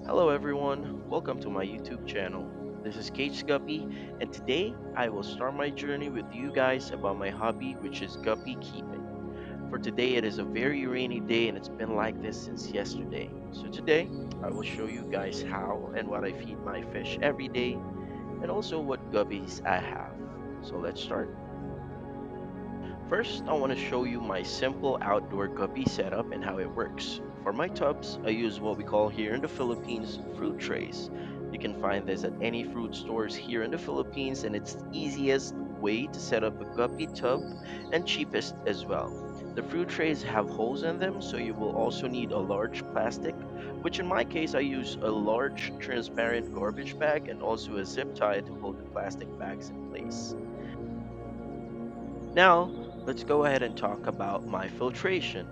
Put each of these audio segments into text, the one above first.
Hello everyone, welcome to my YouTube channel. This is Cage Guppy, and today I will start my journey with you guys about my hobby, which is guppy keeping. For today, it is a very rainy day and it's been like this since yesterday. So today, I will show you guys how and what I feed my fish every day, and also what guppies I have. So let's start. First, I want to show you my simple outdoor guppy setup and how it works. For my tubs, I use what we call here in the Philippines fruit trays. You can find this at any fruit stores here in the Philippines, and it's the easiest way to set up a guppy tub and cheapest as well. The fruit trays have holes in them, so you will also need a large plastic, which in my case I use a large transparent garbage bag and also a zip tie to hold the plastic bags in place. Now, let's go ahead and talk about my filtration.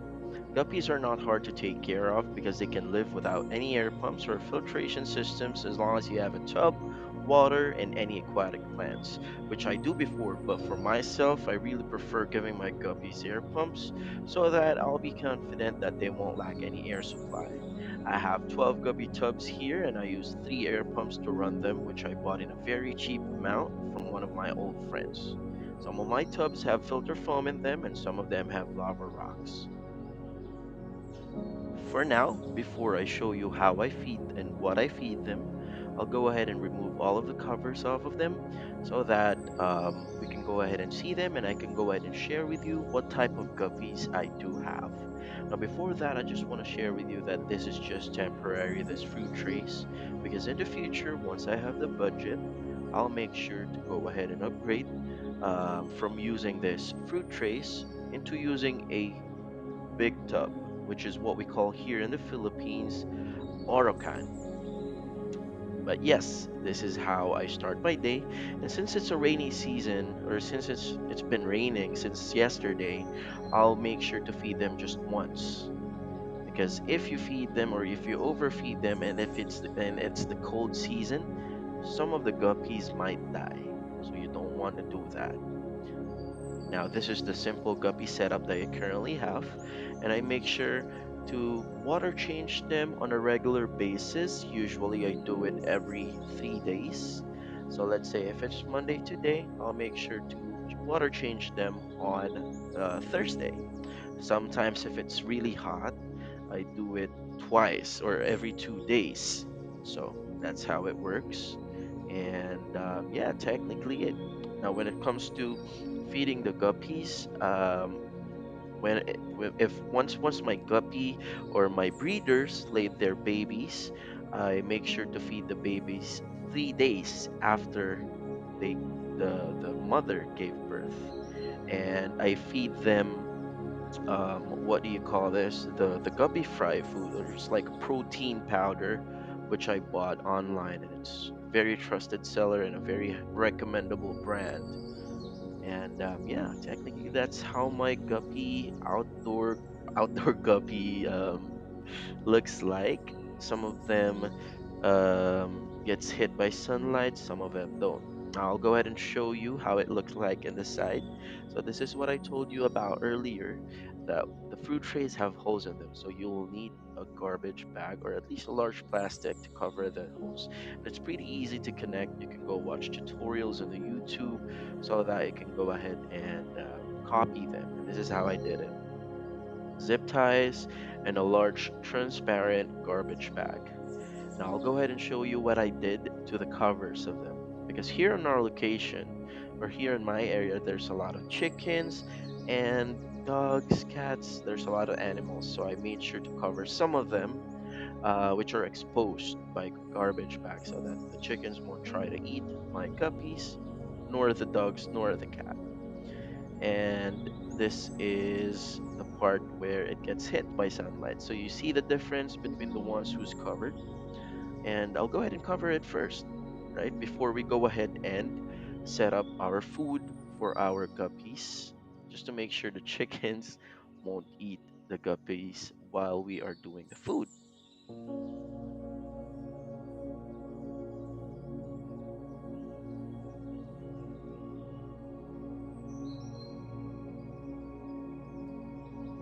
Guppies are not hard to take care of because they can live without any air pumps or filtration systems as long as you have a tub, water, and any aquatic plants, which I do before, but for myself, I really prefer giving my guppies air pumps so that I'll be confident that they won't lack any air supply. I have 12 guppy tubs here and I use 3 air pumps to run them, which I bought in a very cheap amount from one of my old friends. Some of my tubs have filter foam in them and some of them have lava rocks. For now, before I show you how I feed and what I feed them, I'll go ahead and remove all of the covers off of them so that we can go ahead and see them and I can go ahead and share with you what type of guppies I do have. Now, before that, I just want to share with you that this is just temporary, this fruit trace, because in the future, once I have the budget, I'll make sure to go ahead and upgrade from using this fruit trace into using a big tub, which is what we call here in the Philippines orocan. But yes, this is how I start my day. And since it's a rainy season, or since it's been raining since yesterday, I'll make sure to feed them just once. Because if you feed them or if you overfeed them, and it's the cold season, some of the guppies might die. So you don't want to do that. Now, this is the simple guppy setup that I currently have, and I make sure to water change them on a regular basis. Usually, I do it every 3 days. So, let's say if it's Monday today, I'll make sure to water change them on Thursday. Sometimes, if it's really hot, I do it twice or every 2 days. So, that's how it works. And yeah, technically, it now when it comes to feeding the guppies, if once my guppy or my breeders laid their babies, I make sure to feed the babies 3 days after they the mother gave birth, and I feed them what do you call this, the Guppy Fry food, or it's like a protein powder which I bought online, and it's very trusted seller and a very recommendable brand. And yeah, technically that's how my guppy outdoor guppy looks like. Some of them gets hit by sunlight, some of them don't. I'll go ahead and show you how it looks like in the side. So this is what I told you about earlier, that the fruit trays have holes in them, so you will need a garbage bag or at least a large plastic to cover the holes. And it's pretty easy to connect. You can go watch tutorials on the YouTube so that you can go ahead and copy them. And this is how I did it: zip ties and a large transparent garbage bag. Now I'll go ahead and show you what I did to the covers of them. Because here in our location, or here in my area, there's a lot of chickens and dogs, cats, there's a lot of animals. So I made sure to cover some of them, which are exposed by garbage bags so that the chickens won't try to eat my guppies, nor the dogs, nor the cat. And this is the part where it gets hit by sunlight. So you see the difference between the ones who's covered, and I'll go ahead and cover it first, right? Before we go ahead and set up our food for our guppies, just to make sure the chickens won't eat the guppies while we are doing the food.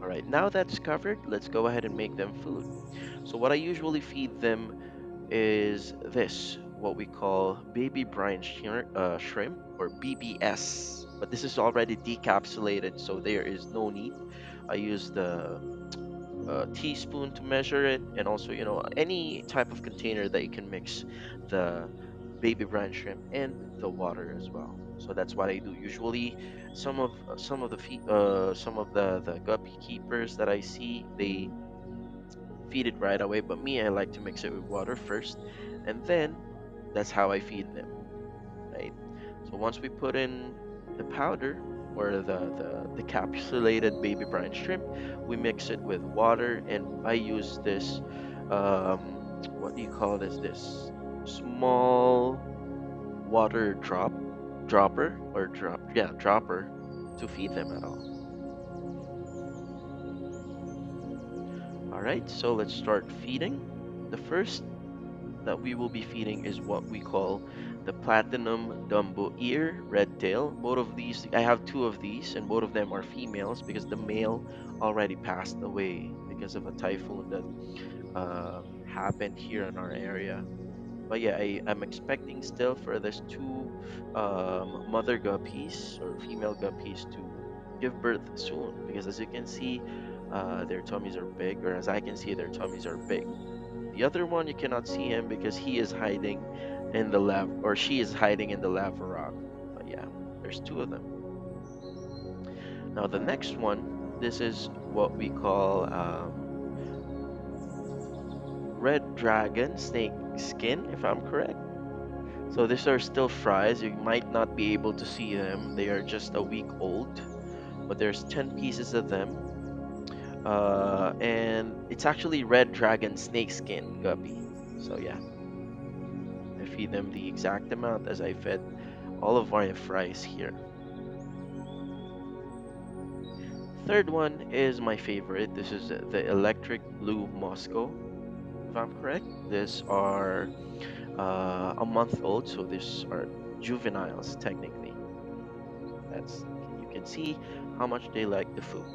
All right, now that's covered, let's go ahead and make them food. So what I usually feed them is this, what we call baby brine shrimp, or BBS. But this is already decapsulated, so there is no need. I use the teaspoon to measure it, and also, any type of container that you can mix the baby brine shrimp and the water as well. So that's what I do usually. Some of the guppy keepers that I see, they feed it right away, but me, I like to mix it with water first, and then that's how I feed them, right? So once we put in the powder, or the capsulated baby brine shrimp, we mix it with water, and I use this, what do you call this small water dropper, or dropper, to feed them at all. All right, so let's start feeding. The first that we will be feeding is what we call the platinum Dumbo ear red tail. Both of these, I have two of these, and both of them are females because the male already passed away because of a typhoon that happened here in our area. But yeah, I'm expecting still for this two mother guppies, or female guppies, to give birth soon, because as you can see, their tummies are big, or as I can see, their tummies are big. The other one, you cannot see him because he is hiding in the or she is hiding in the lava rock. But yeah, there's two of them. Now the next one, this is what we call red dragon snake skin, if I'm correct. So these are still fries. You might not be able to see them. They are just a week old, but there's 10 pieces of them. And it's actually red dragon snake skin guppy. So yeah, I feed them the exact amount as I fed all of our fries here. Third one is my favorite. This is the electric blue Moscow, if I'm correct. These are a month old, so these are juveniles technically. That's You can see how much they like the food.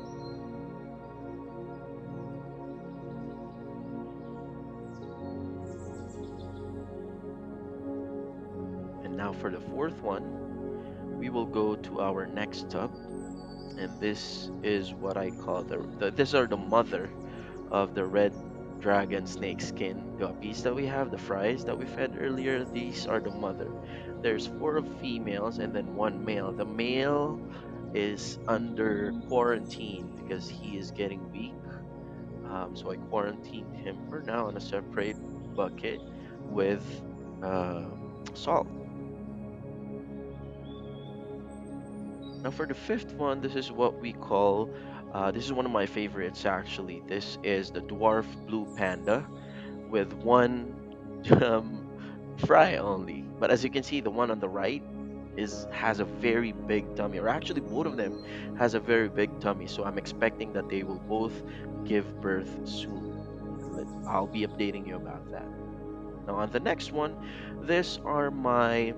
And now for the fourth one, we will go to our next tub, and this is what I call these are the mother of the red dragon snake skin guppies that we have, the fries that we fed earlier. These are the mother. There's four of females and then one male. The male is under quarantine because he is getting weak. So I quarantined him for now in a separate bucket with salt. Now for the fifth one, this is what we call, this is one of my favorites actually. This is the dwarf blue panda with one um, fry only. But as you can see, the one on the right has a very big tummy, or actually both of them has a very big tummy. So I'm expecting that they will both give birth soon. I'll be updating you about that. Now on the next one, these are my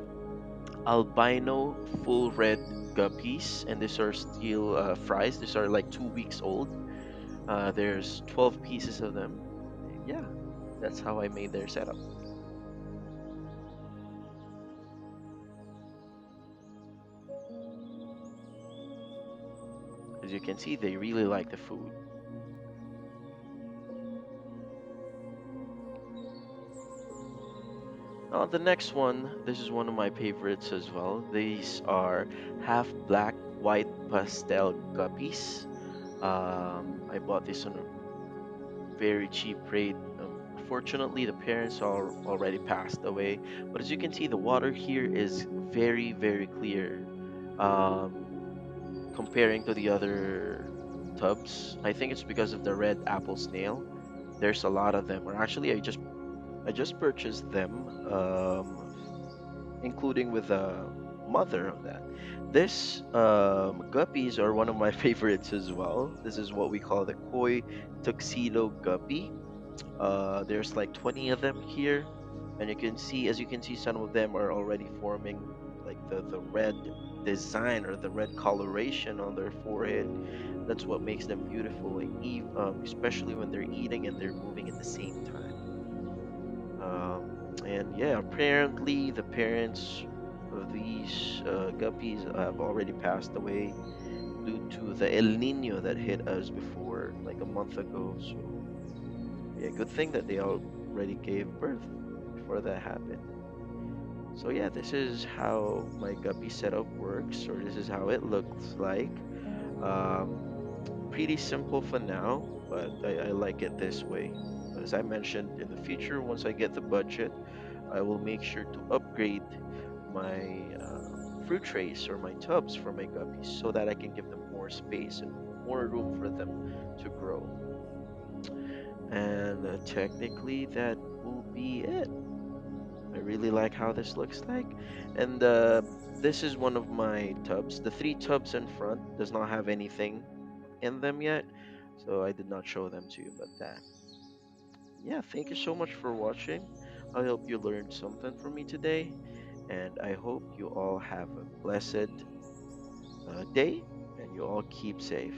albino full red guppies, and these are still fries. These are like 2 weeks old. There's 12 pieces of them. Yeah, that's how I made their setup. As you can see, they really like the food. Now, the next one, this is one of my favorites as well. These are half black, white pastel guppies. I bought this on a very cheap rate. Fortunately, the parents are already passed away. But as you can see, the water here is very, very clear. Um, Comparing to the other tubs, I think it's because of the red apple snail. There's a lot of them. Or actually, I just purchased them, including with the mother of that. This guppies are one of my favorites as well. This is what we call the koi tuxedo guppy. There's like 20 of them here, and as you can see, some of them are already forming like the red design, or the red coloration on their forehead. That's what makes them beautiful, like especially when they're eating and they're moving at the same time. And yeah, apparently the parents of these guppies have already passed away due to the El Nino that hit us before, like a month ago. So yeah, good thing that they already gave birth before that happened. So yeah, this is how my guppy setup works, or this is how it looks like. Um, Pretty simple for now, but I like it this way. As I mentioned, in the future, once I get the budget, I will make sure to upgrade my fruit trays or my tubs for my guppies so that I can give them more space and more room for them to grow. And technically, that will be it. I really like how this looks like. And this is one of my tubs. The three tubs in front does not have anything in them yet, so I did not show them to you. But yeah, thank you so much for watching. I hope you learned something from me today, and I hope you all have a blessed day and you all keep safe.